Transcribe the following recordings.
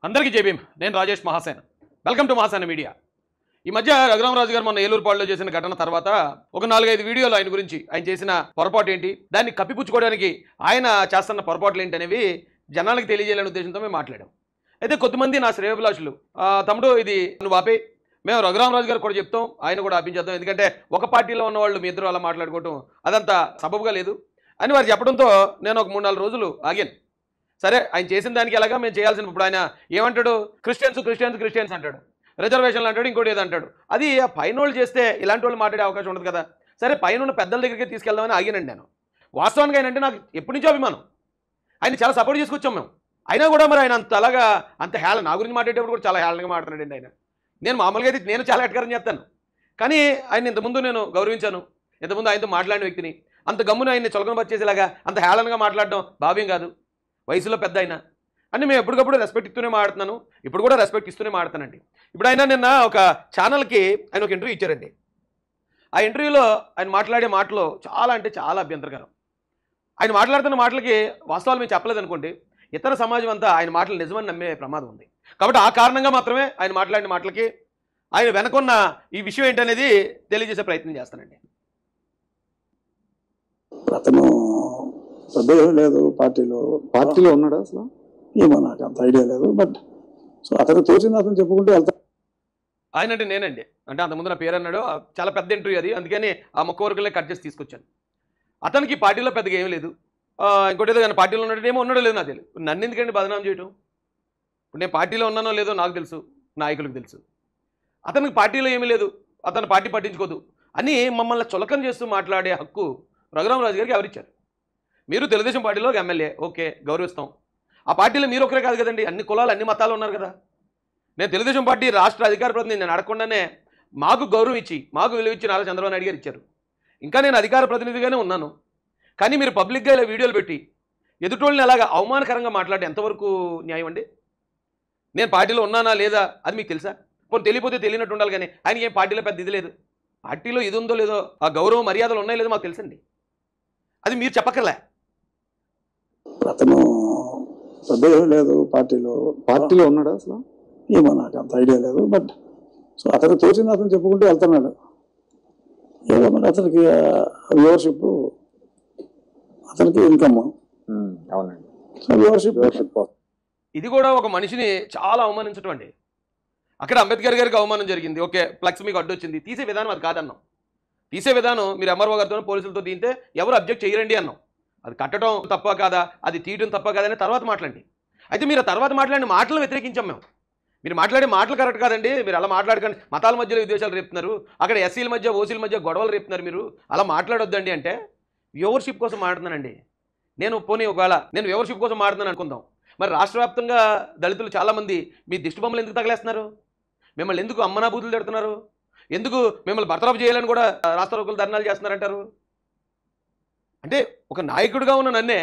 అందరికీ జై భీమ్. నేను Rajesh Mahasen. Welcome to Mahasena media. ఈ మధ్య రఘురామరాజు గారు మొన్న ఏలూరుపాడులో చేసిన ఘటన తర్వాత ఒక 4-5 వీడియోలు ఆయన గురించి, ఆయన చేసిన పొరపాటు ఏంటి, దాన్ని కప్పిపుచ్చుకోవడానికి ఆయన చేస్తున్న పొరపాట్లు ఏంటి అనేవి జనాలకు తెలియజేయాలనే ఉద్దేశంతో మేము మాట్లాడాం. అయితే కొద్దిమంది నా శ్రేయోభిలాషులు తమ్ముడు ఇది నువ్వు ఆపే, మేము రఘురామరాజు గారు కూడా చెప్తాం, ఆయన కూడా ఆపించేద్దాం, ఎందుకంటే ఒక పార్టీలో ఉన్న వాళ్ళు మీ ఇద్దరు అలా మాట్లాడుకోవటం అదంతా సబబుగా లేదు అని వారు చెప్పడంతో నేను ఒక 3-4 రోజులు ఆగాను. సరే, ఆయన చేసిన దానికి ఎలాగా మేము చేయాల్సిన, ఇప్పుడు ఆయన ఏమంటాడు, క్రిస్టియన్స్ అంటాడు, రిజర్వేషన్లు అంటాడు, ఇంకోటి ఏదో అంటాడు. అది పైన వాళ్ళు చేస్తే ఇలాంటి వాళ్ళు మాట్లాడే అవకాశం ఉండదు కదా. సరే, పైన ఉన్న పెద్దల దగ్గరికి తీసుకెళ్దామని ఆగినండి నేను. వాస్తవానికి ఆయన అంటే నాకు ఎప్పటి నుంచో అభిమానం, ఆయన చాలా సపోర్ట్ చేసుకొచ్చాం మేము. అయినా కూడా మరి ఆయన అంత హేళన, నా గురించి మాట్లాడేటప్పుడు కూడా చాలా హేళనగా మాట్లాడాడండి ఆయన. నేను మామూలుగా అయితే నేను చాలా ఎట్కరం చేస్తాను, కానీ ఆయన ఇంతకుముందు నేను గౌరవించాను, ఇంతకుముందు ఆయనతో మాట్లాడిన వ్యక్తిని. అంత గమ్మున ఆయన్ని చులకన పరిచేసేలాగా అంత హేళనగా మాట్లాడడం భావ్యం కాదు. వయసులో పెద్ద ఆయన అని మేము ఎప్పటికప్పుడు రెస్పెక్ట్ ఇస్తూనే మాడుతున్నాను, ఇప్పుడు కూడా రెస్పెక్ట్ ఇస్తూనే మాడుతానండి. ఇప్పుడు ఆయన నిన్న ఒక ఛానల్కి ఆయన ఒక ఇంటర్వ్యూ ఇచ్చారండి. ఆ ఇంటర్వ్యూలో ఆయన మాట్లాడే మాటలు చాలా అంటే చాలా అభ్యంతరకరం. ఆయన మాట్లాడుతున్న మాటలకి వాస్తవాలు మేము చెప్పలేదు అనుకోండి, ఇతర సమాజం అంతా ఆయన మాటలు నిజమని నమ్మే ప్రమాదం ఉంది. కాబట్టి ఆ కారణంగా మాత్రమే ఆయన మాట్లాడిన మాటలకి ఆయన వెనకున్న ఈ విషయం ఏంటనేది తెలియజేసే ప్రయత్నం చేస్తానండి. అతను పెద్దగా లేదు, పార్టీలో ఉన్నాడు అసలు, ఏమో నాకు అంత ఐడియా లేదు. బట్ సో అతను తోచింది అతను చెప్పుకుంటూ వెళ్తా. ఆయన అంటే నేనండి, అంటే అంతకుముందు నా పేరు అన్నాడు, చాలా పెద్ద ఇంటర్వ్యూ అది, అందుకని ఆ మొక్క వరకులే కట్ చేసి తీసుకొచ్చాను. అతనికి పార్టీలో పెద్దగా ఏమీ లేదు, ఇంకోటి ఏదో కానీ పార్టీలో ఉన్నాడేమో ఉన్నాడో లేదో నాకు తెలియదు. నన్ను ఎందుకండి బదనాం చేయటం? ఇప్పుడు నేను పార్టీలో ఉన్నానో లేదో నాకు తెలుసు, నాయకులకు తెలుసు. అతనికి పార్టీలో ఏమీ లేదు, అతను పార్టీ పట్టించుకోదు అని మమ్మల్ని చులకన చేస్తూ మాట్లాడే హక్కు రఘురామరాజు గారికి ఎవరిచ్చారు? మీరు తెలుగుదేశం పార్టీలో ఎమ్మెల్యే, ఓకే, గౌరవిస్తాం. ఆ పార్టీలో మీరు ఒకరే కాదు కదండి, అన్ని కులాలు అన్ని మతాలు ఉన్నారు కదా. నేను తెలుగుదేశం పార్టీ రాష్ట్ర అధికార ప్రతినిధి, నేను అడగకుండానే మాకు గౌరవం ఇచ్చి, మాకు విలువ ఇచ్చి నారా చంద్రబాబు నాయుడు గారు ఇచ్చారు. ఇంకా నేను అధికార ప్రతినిధిగానే ఉన్నాను, కానీ మీరు పబ్లిక్గా ఇలా వీడియోలు పెట్టి ఎదుటోళ్ళని అలాగా అవమానకరంగా మాట్లాడి ఎంతవరకు న్యాయం అండి? నేను పార్టీలో ఉన్నానా లేదా అది మీకు తెలుసా? కొన్ని తెలియపోతే తెలియనట్టు ఉండాలి, కానీ ఆయనకి ఏం పార్టీలో పెద్ద ఇది లేదు. పార్టీలో ఇది ఉందో లేదో, ఆ గౌరవ మర్యాదలు ఉన్నాయో లేదో మాకు తెలుసండి, అది మీరు చెప్పక్కర్లే. అతను పెద్దగా లేదు, పార్టీలో ఉన్నాడు అసలు, ఏమో నాకు అంత ఐడియా లేదు. బట్ సో అతను తోచింది అతను చెప్పుకుంటూ వెళ్తున్నాడు. ఏదో మరి అతనికి వ్యూవర్షిప్, అతనికి ఇన్కమ్. అవునండి, వ్యూవర్షిప్ ఇది కూడా ఒక మనిషిని చాలా అవమానించడం అండి. అక్కడ అంబేద్కర్ గారికి అవమానం జరిగింది, ఓకే, ఫ్లెక్స్ మీకు అడ్డు వచ్చింది, తీసే విధానం అది కాదన్నాం. తీసే విధానం మీరు ఎంఆర్ఓ గారితో పోలీసులతో తీస్తే ఎవరు అబ్జెక్ట్ చేయరండి అన్నాం. అది కట్టడం తప్ప కాదా, అది తీయడం తప్ప కాదని తర్వాత మాట్లాడండి. అయితే మీరు తర్వాత మాట్లాడిన మాటలు వ్యతిరేకించాం మేము. మీరు మాట్లాడే మాటలు కరెక్ట్ కాదండి, మీరు అలా మాట్లాడకండి, మతాల మధ్యలో విద్వేషాలు రేపుతున్నారు, అక్కడ ఎస్సీల మధ్య ఓసీల మధ్య గొడవలు రేపుతున్నారు, మీరు అలా మాట్లాడొద్దండి అంటే వ్యూవర్షిప్ కోసం మాట్లాడుతున్నానండి నేను. పోనీ ఒకవేళ నేను వ్యూవర్షిప్ కోసం మాట్లాడుతున్నాను అనుకుందాం, మరి రాష్ట్ర వ్యాప్తంగా దళితులు చాలామంది మీ దిష్టి బొమ్మలు ఎందుకు తగలేస్తున్నారు? మిమ్మల్ని ఎందుకు అమ్మనా బూతులు తిడుతున్నారు? ఎందుకు మిమ్మల్ని బర్తరఫ్ చేయాలని కూడా రాష్ట్ర రోగులు ధర్నాలు చేస్తున్నారంటారు? అంటే ఒక నాయకుడిగా ఉన్న నన్నే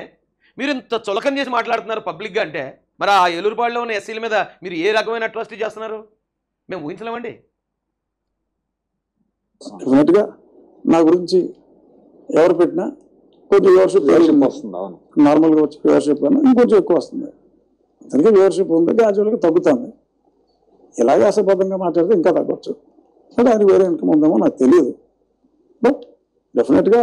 మీరు ఇంత చులకన చేసి మాట్లాడుతున్నారు పబ్లిక్గా అంటే, మరి ఆ ఏలూరుపాడులో ఉన్న ఎస్సీల మీద మీరు ఏ రకమైన అట్రాసిటీ చేస్తున్నారు మేము ఊహించలేమండి. డెఫినెట్గా నా గురించి ఎవరు పెట్టినా కొంచెం వ్యూవర్షిప్ వస్తుంది. అవును, నార్మల్గా వచ్చి వ్యూవర్షిప్ కన్నా ఇంకొంచెం ఎక్కువ వస్తుంది. అందుకే వ్యూవర్షిప్ ఉంది, గ్రాడ్యువల్గా తగ్గుతుంది. ఇలాగే అసంబద్ధంగా మాట్లాడితే ఇంకా తగ్గొచ్చు, బట్ ఆయన వేరే ఇన్కమ్ ఉందేమో నాకు తెలియదు. బట్ డెఫినెట్గా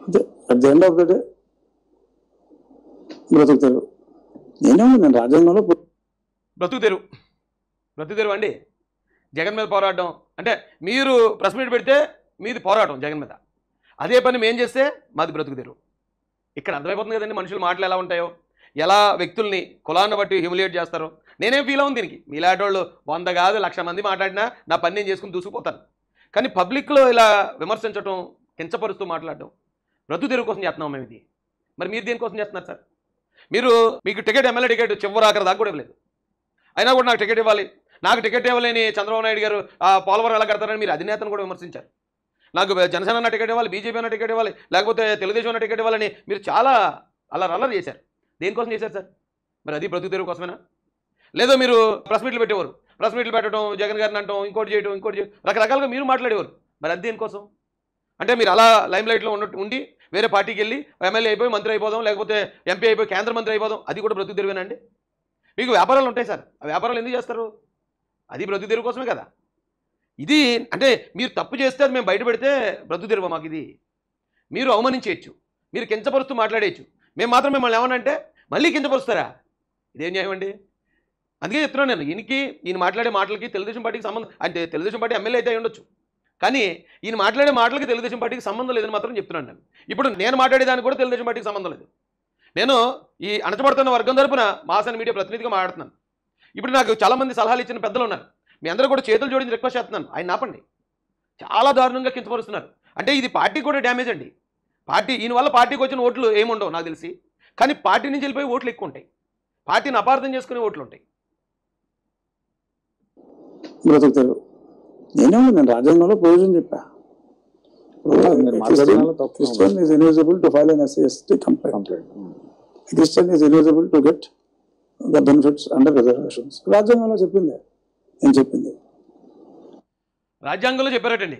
అదే at the end of the day బ్రతుకు తెరువు. నేను రాజ్యాంగంలో బ్రతుకు తెరువు అండి. జగన్ మీద పోరాటం అంటే మీరు ప్రెస్ మీట్ పెడితే మీది పోరాటం జగన్ మీద, అదే పని మేము చేస్తే మాది బ్రతుకు తెరువు. ఇక్కడ అర్థమైపోతుంది కదండి మనుషులు మాటలు ఎలా ఉంటాయో, ఎలా వ్యక్తుల్ని కులాన్ని బట్టి హ్యూమిలియేట్ చేస్తారో. నేనేం ఫీల్ అవును దీనికి, మీలాంటి వాళ్ళు 100 కాదు 1,00,000 మంది మాట్లాడినా నా పని నేను చేసుకుని దూసుకుపోతాను. కానీ పబ్లిక్లో ఇలా విమర్శించడం, కించపరుస్తూ మాట్లాడడం బ్రతుకు తెరువు కోసం చేస్తున్నాం మేము. ఇది మరి మీరు దేనికోసం చేస్తున్నారు సార్? మీకు టికెట్, ఎమ్మెల్యే టికెట్ చివరి ఆఖరి దాకా కూడా ఇవ్వలేదు, అయినా కూడా నాకు టికెట్ ఇవ్వాలి, నాకు టికెట్ ఇవ్వలేని చంద్రబాబు నాయుడు గారు పోలవరం ఎలా కడతారని మీరు అధినేతను కూడా విమర్శించారు. నాకు జనసేన అన్న టికెట్ ఇవ్వాలి, బీజేపీ అన్న టికెట్ ఇవ్వాలి, లేకపోతే తెలుగుదేశం అన్న టికెట్ ఇవ్వాలని మీరు చాలా అల్లరి చేశారు. దేనికోసం చేశారు సార్? మరి అది బ్రతుకు తెరువు కోసమేనా? లేదో మీరు ప్రెస్ మీట్లు పెట్టేవారు, ప్రెస్ మీట్లు పెట్టడం, జగన్ గారిని అంటాం, ఇంకోటి చేయడం రకరకాలుగా మీరు మాట్లాడేవారు. మరి అది దేనికోసం? అంటే మీరు అలా లైమ్ లైట్లో ఉండి వేరే పార్టీకి వెళ్ళి ఎమ్మెల్యే అయిపోయి మంత్రి అయిపోదాం, లేకపోతే ఎంపీ అయిపోయి కేంద్ర మంత్రి అయిపోదాం, అది కూడా బ్రతుకు తెరువేనండి? మీకు వ్యాపారాలు ఉంటాయి సార్, ఆ వ్యాపారాలు ఎందుకు చేస్తారు? అది బ్రతుకు తెరువు కోసమే కదా. ఇది అంటే మీరు తప్పు చేస్తే అది మేము బయట పెడితే బ్రతుకు తెరువు మాకు. ఇది మీరు అవమానించేయచ్చు, మీరు కించపరుస్తూ మాట్లాడేయచ్చు. మేము మాత్రం మిమ్మల్ని ఏమనంటే మళ్ళీ కించపరుస్తారా? ఇదేం న్యాయమండి? అందుకే చెప్తున్నాను నేను, ఈయన మాట్లాడే మాటలకి తెలుగుదేశం పార్టీకి సంబంధం, అంటే తెలుగుదేశం పార్టీ ఎమ్మెల్యే అయితే ఉండొచ్చు, కానీ ఈయన మాట్లాడే మాటలకి తెలుగుదేశం పార్టీకి సంబంధం లేదని మాత్రం చెప్తున్నాను నేను. ఇప్పుడు నేను మాట్లాడేదానికి కూడా తెలుగుదేశం పార్టీకి సంబంధం లేదు. నేను ఈ అణచబడుతున్న వర్గం తరపున మహాసేన మీడియా ప్రతినిధిగా మాట్లాడుతున్నాను. ఇప్పుడు నాకు చాలామంది సలహాలు ఇచ్చిన పెద్దలు ఉన్నారు. మీ అందరూ కూడా చేతులు జోడించి రిక్వెస్ట్ చేస్తున్నాను, ఆయన ఆపండి. చాలా దారుణంగా కించపరుస్తున్నారు. అంటే ఇది పార్టీకి కూడా డ్యామేజ్ అండి. ఈయన వల్ల పార్టీకి వచ్చిన ఓట్లు ఏముండవు నాకు తెలిసి, కానీ పార్టీ నుంచి వెళ్ళిపోయి ఓట్లు ఎక్కువ ఉంటాయి, పార్టీని అపార్థం చేసుకునే ఓట్లు ఉంటాయి. బ్రతుకుతారు. నేను రాజ్యాంగంలో ప్రొవిజన్ చెప్పా, Christian is ineligible to file an SC/ST complaint. Christian is ineligible to get the benefits under reservations. రాజ్యాంగంలో చెప్పింది, నేను చెప్పింది రాజ్యాంగంలో చెప్పారటండి.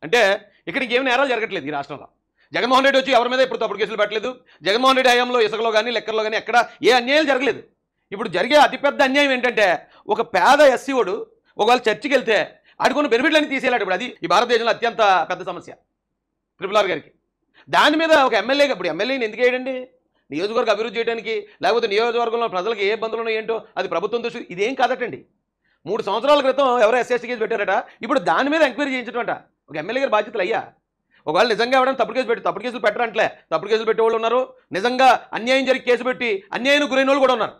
అంటే ఇక్కడికి ఏమి నేరాలు జరగట్లేదు ఈ రాష్ట్రంలో. జగన్మోహన్ రెడ్డి వచ్చి ఎవరి మీద ఇప్పుడు తప్పుడు కేసులు పెట్టలేదు. జగన్మోహన్ రెడ్డి హయాంలో ఇసుకలో కానీ లెక్కర్లో కానీ ఎక్కడ ఏ అన్యాయాలు జరగలేదు. ఇప్పుడు జరిగే అతిపెద్ద అన్యాయం ఏంటంటే ఒక పేద ఎస్సీ వాడు ఒకవేళ చర్చికి వెళ్తే ఆడుకున్న బెనిఫిట్లన్నీ తీసేయాలి. ఇప్పుడు అది ఈ భారతదేశంలో అత్యంత పెద్ద సమస్య RRR గారికి. దాని మీద ఒక ఎమ్మెల్యేగా, ఇప్పుడు ఎమ్మెల్యేని ఎందుకు వేయడండి? నియోజకవర్గ అభివృద్ధి చేయడానికి, లేకపోతే నియోజకవర్గంలో ప్రజలకు ఏ ఇబ్బందులు ఉన్నాయో ఏంటో అది ప్రభుత్వం దృష్టి. ఇదేం కాదటండి. 3 సంవత్సరాల క్రితం ఎవరో SC/ST కేసు పెట్టారట, ఇప్పుడు దాని మీద ఎంక్వైరీ చేయించడం అంట ఒక ఎమ్మెల్యే గారి బాధ్యతలు అయ్యా. ఒకవేళ నిజంగా ఎవరైనా తప్పుడు కేసులు పెట్టరంటలే, తప్పుడు కేసులు పెట్టేవాళ్ళు ఉన్నారు. నిజంగా అన్యాయం జరిగి కేసు పెట్టి అన్యాయం గురైన వాళ్ళు కూడా ఉన్నారు.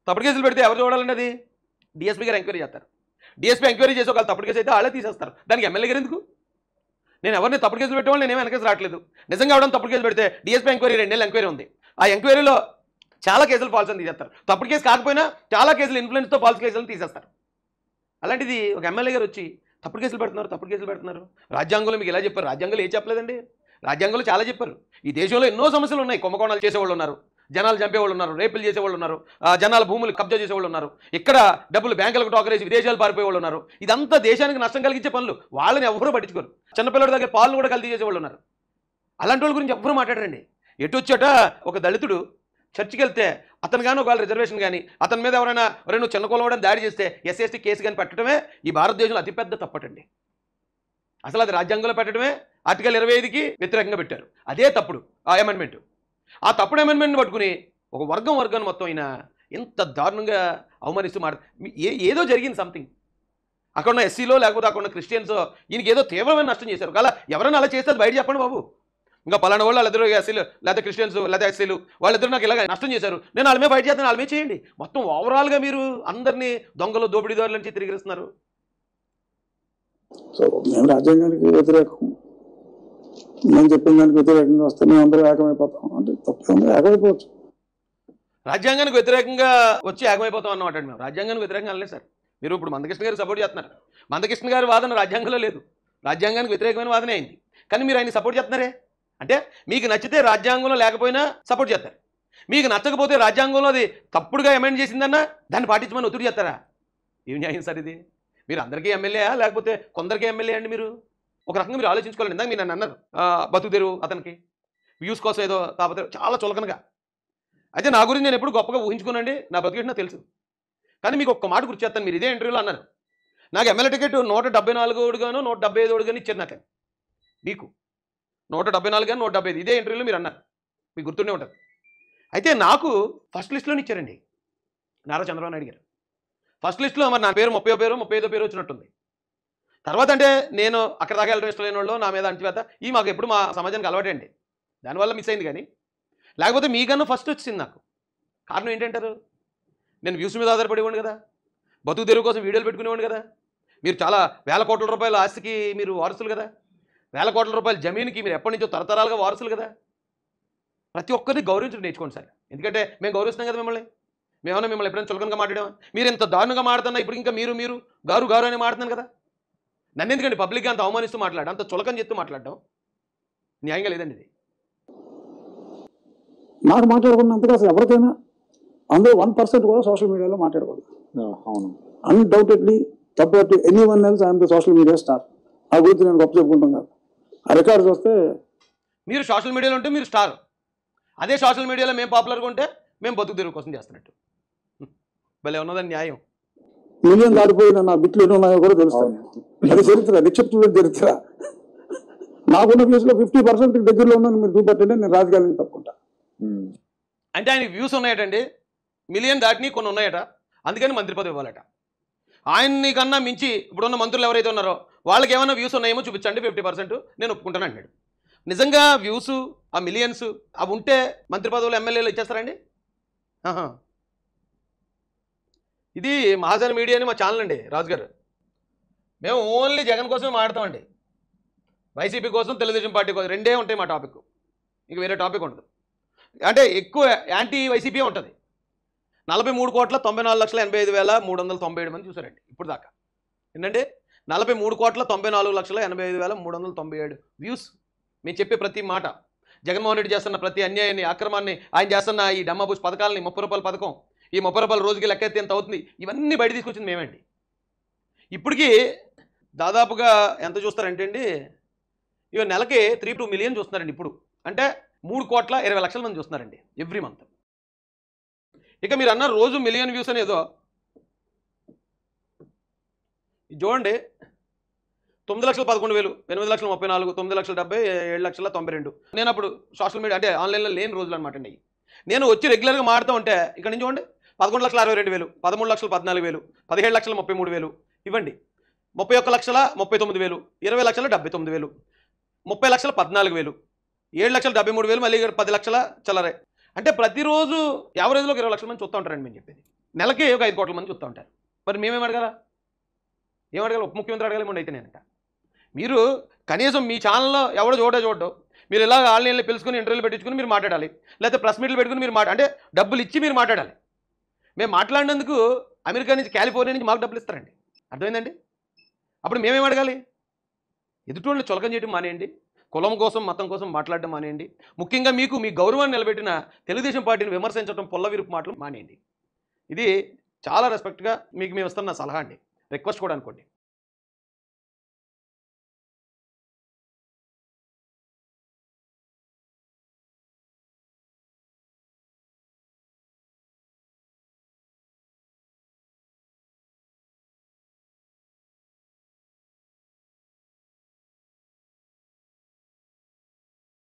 తప్పుడు కేసులు పెడితే ఎవరు చూడాలండి? అది DSP గారు ఎంక్వైరీ చేస్తారు. DSP ఎంక్వైరీ చేసి ఒకవేళ తప్పుడు కేసు అయితే వాళ్ళే తీసేస్తారు. దానికి ఎమ్మెల్యే గారు ఎందుకు? నేను ఎవరిని తప్పుడు కేసులు పెట్టేవాళ్ళు నేనేమో వెనకేసి రావట్లేదు. నిజంగా ఎవరైనా తప్పుడు కేసు పెడితే DSP ఎంక్వైరీ 2 నెలలు ఎంక్వైరీ ఉంది. ఆ ఎంక్వైరీలో చాలా కేసులు ఫాల్స్ అని తీసేస్తారు. తప్పుడు కేసు కాకపోయినా చాలా కేసులు ఇన్ఫ్లుయెన్స్తో ఫాల్స్ కేసులను తీసేస్తారు. అలాంటిది ఒక ఎమ్మెల్యే గారు వచ్చి తప్పుడు కేసులు పెడుతున్నారు. రాజ్యాంగంలో మీకు ఎలా చెప్పారు? రాజ్యాంగంలో ఏం చెప్పలేదండి. రాజ్యాంగంలో చాలా చెప్పారు. ఈ దేశంలో ఎన్నో సమస్యలు ఉన్నాయి. కుంభకోణాలు చేసేవాళ్ళు ఉన్నారు, జనాలు చంపేవాళ్ళు ఉన్నారు, రేపులు చేసేవాళ్ళు ఉన్నారు, జనాల భూములు కబ్జా చేసేవాళ్ళు ఉన్నారు, ఇక్కడ డబ్బులు బ్యాంకులకు టోకరేసి విదేశాలు పారిపోయేవాళ్ళు ఉన్నారు. ఇదంతా దేశానికి నష్టం కలిగించే పనులు. వాళ్ళని ఎవరూ పట్టించుకోరు. చిన్నపిల్లడి దగ్గర పాలను కూడా కల్తీ చేసేవాళ్ళు ఉన్నారు. అలాంటి వాళ్ళ గురించి ఎవరు మాట్లాడారండి. ఎటు వచ్చాట ఒక దళితుడు చర్చికి వెళ్తే అతను కానీ ఒకవేళ రిజర్వేషన్ కానీ అతని మీద ఎవరైనా నువ్వు చిన్న కులవడం దాడి చేస్తే SC/ST కేసు కానీ పెట్టడమే ఈ భారతదేశంలో అతిపెద్ద తప్పటండి. అసలు అది రాజ్యాంగంలో పెట్టడమే ఆర్టికల్ 25కి వ్యతిరేకంగా పెట్టారు. అదే తప్పుడు ఆ అమెండ్మెంట్. ఆ తప్పుడు అమెండ్మెంట్ని పట్టుకుని ఒక వర్గాన్ని మొత్తం అయినా ఎంత దారుణంగా అవమానిస్తూ ఏదో జరిగింది సంథింగ్. అక్కడ ఉన్న SCలో లేకపోతే అక్కడ ఉన్న క్రిస్టియన్స్ ఈయనకి ఏదో తీవ్రమైన నష్టం చేశారు. అలా ఎవరైనా అలా చేస్తే అది బయట చెప్పండి బాబు. ఇంకా పలానా వాళ్ళు వాళ్ళిద్దరు SCలు లేదా క్రిస్టియన్స్ లేదా SCలు వాళ్ళిద్దరు నాకు ఇలాగ నష్టం చేశారు, నేను వాళ్ళ మీద ఫైట్ చేస్తాను, వాళ్ళ మీద చేయండి. మొత్తం ఓవరాల్గా మీరు అందరినీ దొంగలు దోపిడీదారుల నుంచి తిరిగిస్తున్నారు. సో మేము రాజ్యాంగానికి వ్యతిరేకం, నేను చెప్పిన దానికి వ్యతిరేకంగా వస్తే మేము అందరూ ఏకమైపోతాం అంటే తప్పే ఉంది. ఏకమైపోవచ్చు. రాజ్యాంగానికి వ్యతిరేకంగా వచ్చి ఏకమైపోతాం అన్నమాట అండి. మేము రాజ్యాంగానికి వ్యతిరేకంగా అనలేదు సార్. మీరు ఇప్పుడు మందకృష్ణ గారు సపోర్ట్ చేస్తున్నారు. మందకృష్ణ గారి వాదన రాజ్యాంగంలో లేదు, రాజ్యాంగానికి వ్యతిరేకమైన వాదనే అయింది. కానీ మీరు ఆయన సపోర్ట్ చేస్తున్నారే అంటే మీకు నచ్చితే రాజ్యాంగంలో లేకపోయినా సపోర్ట్ చేస్తారు, మీకు నచ్చకపోతే రాజ్యాంగంలో అది తప్పుడుగా అమెండ్ చేసిందన్నా దాన్ని పాటించమని ఒత్తిడి చేస్తారా? ఏం న్యాయం సార్ ఇది? మీరు అందరికీ ఎమ్మెల్యేయా లేకపోతే కొందరికీ ఎమ్మెల్యే అండి? మీరు ఒక రకంగా మీరు ఆలోచించుకోవాలండి. ఇందాక మీరు నన్ను అన్నారు బతుకు తెరువు అతనికి వ్యూస్ కోసం ఏదో కాకపోతే చాలా చులకనగా. అయితే నా గురించి నేను ఎప్పుడు గొప్పగా ఊహించుకోనండి, నా బతుకేంటి నాకు తెలుసు. కానీ మీకు ఒక్క మాట గుర్తు చేస్తాను. మీరు ఇదే ఇంటర్వ్యూలో అన్నారు నాకు ఎమ్మెల్యే టికెట్ 174 గాను 175 గాను ఇచ్చారు. నాకు మీకు 174 కానీ 175 ఇదే ఇంటర్వ్యూలో మీరు అన్నారు, మీకు గుర్తుండే ఉంటుంది. అయితే నాకు ఫస్ట్ లిస్టులోనే ఇచ్చారండి నారా చంద్రబాబు నాయుడు గారు. ఫస్ట్ లిస్టులో మరి నా పేరు 35 పేరు వచ్చినట్టుంది. తర్వాత అంటే నేను అక్కడ దాకా వెళ్ళడం ఇష్టం లేని వాళ్ళు నా మీద అంటివేత ఈ మాకు ఎప్పుడు మా సమాజానికి అలవాటే అండి, దానివల్ల మిస్ అయింది. కానీ లేకపోతే మీకన్నా ఫస్ట్ వచ్చింది నాకు. కారణం ఏంటంటారు? నేను వ్యూస్ మీద ఆధారపడేవాడిని కదా, బతుకు తెరువు కోసం వీడియోలు పెట్టుకునేవాడిని కదా. మీరు చాలా వేల కోట్ల రూపాయల ఆస్తికి మీరు వారసులు కదా, వేల కోట్ల రూపాయల జమీన్కి మీరు ఎప్పటి నుంచో తరతరాలుగా వారసులు కదా. ప్రతి ఒక్కరిని గౌరవించడం నేర్చుకోండి సార్. ఎందుకంటే మేము గౌరవిస్తున్నాం కదా మిమ్మల్ని. మేమన్నా మిమ్మల్ని ఎప్పుడైనా చులకనగా మాట్లాడామా? మీరు ఎంత దారుణంగా మాడుతున్నా ఇప్పుడు ఇంకా మీరు గారు అని మాడుతున్నాను కదా. నన్ను ఎందుకండి పబ్లిక్గా అంత అవమానిస్తూ మాట్లాడడం, అంత చులకని చెప్తూ మాట్లాడడం న్యాయంగా లేదండి ఇది. నాకు మాట్లాడుకున్నంతగా అసలు ఎవరికైనా అందులో 1% కూడా సోషల్ మీడియాలో మాట్లాడకూడదు. అవును, undoubtedly compare to anyone else I'm the social media star. ఆ గురించి నేను గొప్ప చెప్పుకుంటాం కాదు. ఆ రికార్డ్స్ వస్తే మీరు సోషల్ మీడియాలో ఉంటే మీరు స్టార్, అదే సోషల్ మీడియాలో మేము పాపులర్గా ఉంటే మేము బతుకు తెరువు కోసం చేస్తున్నట్టు. భలే ఉన్నదని న్యాయం. మిలియన్ దాటిపోయిన నా బిట్లు ఎన్ని ఉన్నాయో కూడా తెలుస్తాను. అది చరిత్ర, నిక్షిప్తమైన చరిత్ర. నాకున్న వ్యూస్లో 50% దగ్గరలో ఉన్నాను మీరు చూపెట్టండి, నేను రాజకీయాలను తప్పుకుంటా. అంటే ఆయన వ్యూస్ ఉన్నాయటండి, మిలియన్ దాటిని కొన్ని ఉన్నాయట, అందుకని మంత్రి పదవి ఇవ్వాలట. ఆయన్ని కన్నా మించి ఇప్పుడున్న మంత్రులు ఎవరైతే ఉన్నారో వాళ్ళకి ఏమైనా వ్యూస్ ఉన్నాయేమో చూపించండి, 50% నేను ఒప్పుకుంటాను అన్నాడు. నిజంగా వ్యూస్ ఆ మిలియన్స్ అవి ఉంటే మంత్రి పదవులు ఎమ్మెల్యేలు ఇచ్చేస్తారండి? ఇది మహాజన్ మీడియా అని మా ఛానల్ అండి రాజుగారు. మేము ఓన్లీ జగన్ కోసమే మాట్లాడతామండి, వైసీపీ కోసం తెలుగుదేశం పార్టీ కోసం రెండే ఉంటాయి మా టాపిక్, ఇంక వేరే టాపిక్ ఉండదు. అంటే ఎక్కువ యాంటీ వైసీపీ ఉంటుంది. 43,94,85,397 మంది చూసారండి ఇప్పుడు దాకా. ఏంటంటే 43,94,85,397 వ్యూస్. మేము చెప్పే ప్రతి మాట, జగన్మోహన్ రెడ్డి చేస్తున్న ప్రతి అన్యాయాన్ని, అక్రమాన్ని, ఆయన చేస్తున్న ఈ డమ్మాబుష్ పథకాలని, 30 రూపాయల పథకం, ఈ 30 రూపాయల రోజుకి లెక్కెత్తే ఎంత అవుతుంది, ఇవన్నీ బయట తీసుకొచ్చింది మేమండి. ఇప్పటికీ దాదాపుగా ఎంత చూస్తారంటే అండి, ఇక నెలకి 3-2 మిలియన్ చూస్తున్నారండి ఇప్పుడు. అంటే 3,20,00,000 మంది చూస్తున్నారండి ఎవ్రీ మంత్. ఇక మీరు అన్న రోజు మిలియన్ వ్యూస్ అనేదో చూడండి, 9,11,000, 8,34,000, 9,70,000, 7,92,000. నేను అప్పుడు సోషల్ మీడియా అంటే ఆన్లైన్లో లేని రోజులు అనమాట అండి. నేను వచ్చి రెగ్యులర్గా మాడుతూ ఉంటే ఇక్కడ నుంచి చూడండి 11,62,000, 13,14,000, 17,33,000 ఇవ్వండి, 31,39,000, 20,79,000, 30,14,000, 7,73,000, మళ్ళీ 10 లక్షల చిల్లరే. అంటే ప్రతిరోజు యావరేజ్లో 20 లక్షల మంది చూస్తూ ఉంటారండి. మేము చెప్పేది నెలకి ఒక 5 కోట్ల మంది చూస్తూ ఉంటారు. మరి మేమేం అడగాల, ఏం అడగాలి? ఉప ముఖ్యమంత్రి అడగాలి ముందు అయితే నేనంట. మీరు కనీసం మీ ఛానల్లో ఎవడో చూడడం, మీరు ఇలా ఆన్లైన్లో పిలుచుకుని ఇంటర్వ్యూలు పెట్టించుకుని మీరు మాట్లాడాలి, లేకపోతే ప్రెస్ మీట్లు పెట్టుకుని మీరు అంటే డబ్బులు ఇచ్చి మీరు మాట్లాడాలి. మేము మాట్లాడినందుకు అమెరికా నుంచి, కాలిఫోర్నియా నుంచి మాకు డబ్బులు ఇస్తారండి. అర్థమైందండి? అప్పుడు మేమేం అడగాలి? ఎదుటోళ్ళని చులకం చేయడం మానేయండి, కులం కోసం మతం కోసం మాట్లాడడం మానేయండి, ముఖ్యంగా మీకు మీ గౌరవాన్ని నిలబెట్టిన తెలుగుదేశం పార్టీని విమర్శించడం, పొల్లవిరుపు మాటలు మానేయండి. ఇది చాలా రెస్పెక్ట్గా మీకు మేము ఇస్తున్న సలహా అండి, రిక్వెస్ట్ కూడా అనుకోండి.